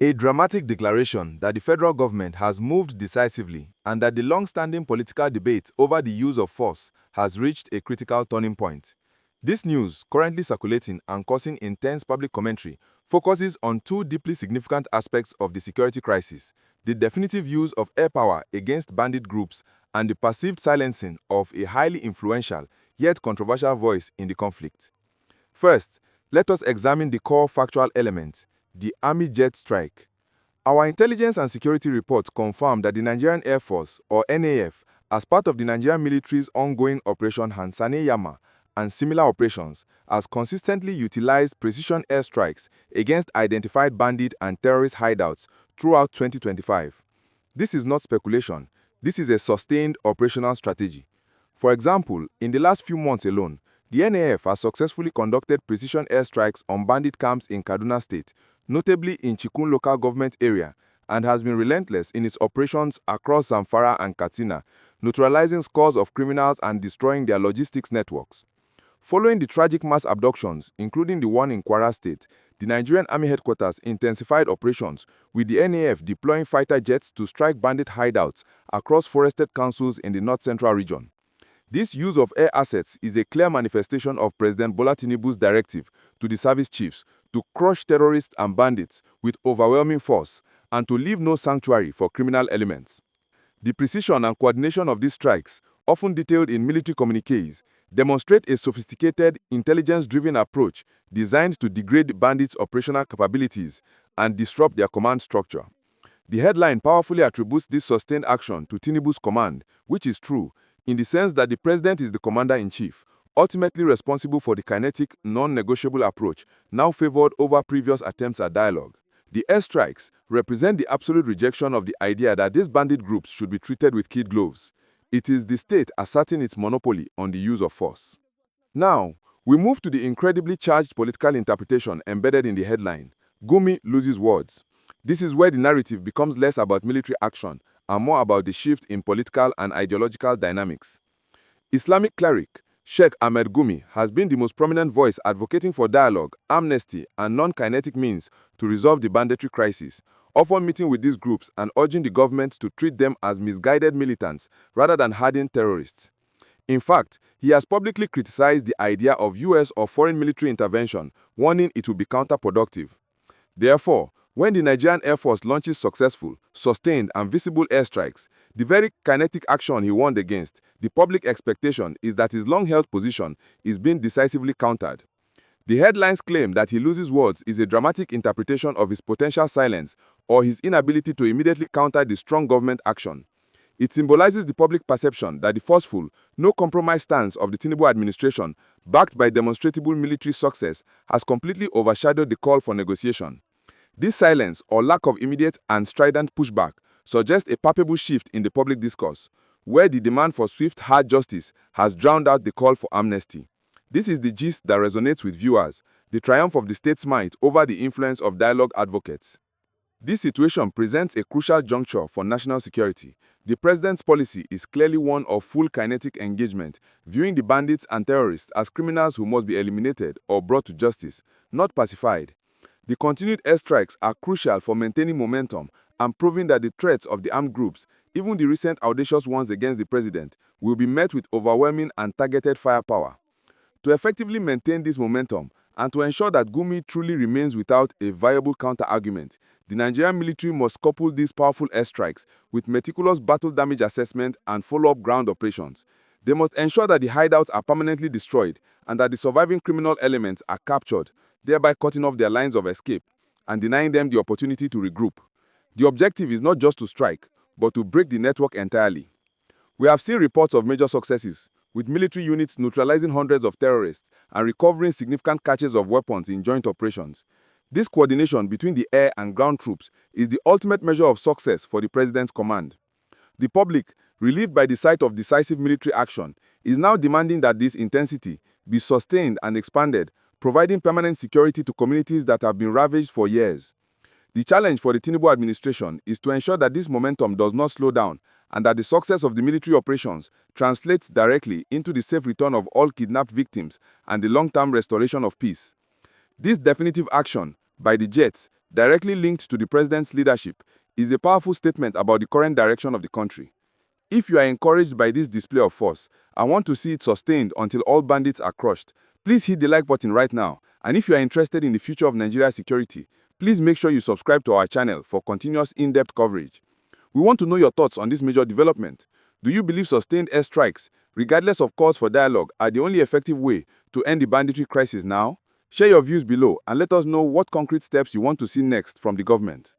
A dramatic declaration that the federal government has moved decisively and that the long-standing political debate over the use of force has reached a critical turning point. This news, currently circulating and causing intense public commentary, focuses on two deeply significant aspects of the security crisis: the definitive use of air power against bandit groups and the perceived silencing of a highly influential yet controversial voice in the conflict. First, let us examine the core factual element: the Army jet strike. Our intelligence and security reports confirm that the Nigerian Air Force, or NAF, as part of the Nigerian military's ongoing Operation Hansane Yama and similar operations, has consistently utilized precision airstrikes against identified bandit and terrorist hideouts throughout 2025. This is not speculation. This is a sustained operational strategy. For example, in the last few months alone, the NAF has successfully conducted precision airstrikes on bandit camps in Kaduna State, notably in Chikun local government area, and has been relentless in its operations across Zamfara and Katsina, neutralizing scores of criminals and destroying their logistics networks. Following the tragic mass abductions, including the one in Kwara State, the Nigerian Army headquarters intensified operations, with the NAF deploying fighter jets to strike bandit hideouts across forested councils in the north-central region. This use of air assets is a clear manifestation of President Bola Tinubu's directive to the service chiefs to crush terrorists and bandits with overwhelming force and to leave no sanctuary for criminal elements. The precision and coordination of these strikes, often detailed in military communiques, demonstrate a sophisticated, intelligence-driven approach designed to degrade bandits' operational capabilities and disrupt their command structure. The headline powerfully attributes this sustained action to Tinubu's command, which is true, in the sense that the president is the commander-in-chief, ultimately responsible for the kinetic, non-negotiable approach now favored over previous attempts at dialogue. The airstrikes represent the absolute rejection of the idea that these bandit groups should be treated with kid gloves. It is the state asserting its monopoly on the use of force. Now, we move to the incredibly charged political interpretation embedded in the headline: Gumi loses words. This is where the narrative becomes less about military action and more about the shift in political and ideological dynamics. Islamic cleric Sheikh Ahmed Gumi has been the most prominent voice advocating for dialogue, amnesty, and non-kinetic means to resolve the banditry crisis, often meeting with these groups and urging the government to treat them as misguided militants rather than hardened terrorists. In fact, he has publicly criticized the idea of US or foreign military intervention, warning it will be counterproductive. Therefore, when the Nigerian Air Force launches successful, sustained, and visible airstrikes, the very kinetic action he warned against, the public expectation is that his long-held position is being decisively countered. The headlines claim that he loses words is a dramatic interpretation of his potential silence or his inability to immediately counter the strong government action. It symbolizes the public perception that the forceful, no-compromise stance of the Tinubu administration, backed by demonstrable military success, has completely overshadowed the call for negotiation. This silence or lack of immediate and strident pushback suggests a palpable shift in the public discourse, where the demand for swift, hard justice has drowned out the call for amnesty. This is the gist that resonates with viewers: the triumph of the state's might over the influence of dialogue advocates. This situation presents a crucial juncture for national security. The president's policy is clearly one of full kinetic engagement, viewing the bandits and terrorists as criminals who must be eliminated or brought to justice, not pacified. The continued airstrikes are crucial for maintaining momentum and proving that the threats of the armed groups, even the recent audacious ones against the president, will be met with overwhelming and targeted firepower. To effectively maintain this momentum and to ensure that Gumi truly remains without a viable counter-argument, the Nigerian military must couple these powerful airstrikes with meticulous battle damage assessment and follow-up ground operations. They must ensure that the hideouts are permanently destroyed and that the surviving criminal elements are captured, thereby cutting off their lines of escape and denying them the opportunity to regroup. The objective is not just to strike, but to break the network entirely. We have seen reports of major successes, with military units neutralizing hundreds of terrorists and recovering significant caches of weapons in joint operations. This coordination between the air and ground troops is the ultimate measure of success for the president's command. The public, relieved by the sight of decisive military action, is now demanding that this intensity be sustained and expanded, providing permanent security to communities that have been ravaged for years. The challenge for the Tinubu administration is to ensure that this momentum does not slow down and that the success of the military operations translates directly into the safe return of all kidnapped victims and the long-term restoration of peace. This definitive action by the jets directly linked to the president's leadership, is a powerful statement about the current direction of the country. If you are encouraged by this display of force and want to see it sustained until all bandits are crushed, please hit the like button right now. And if you are interested in the future of Nigeria's security, please make sure you subscribe to our channel for continuous in-depth coverage. We want to know your thoughts on this major development. Do you believe sustained airstrikes, regardless of calls for dialogue, are the only effective way to end the banditry crisis now? Share your views below and let us know what concrete steps you want to see next from the government.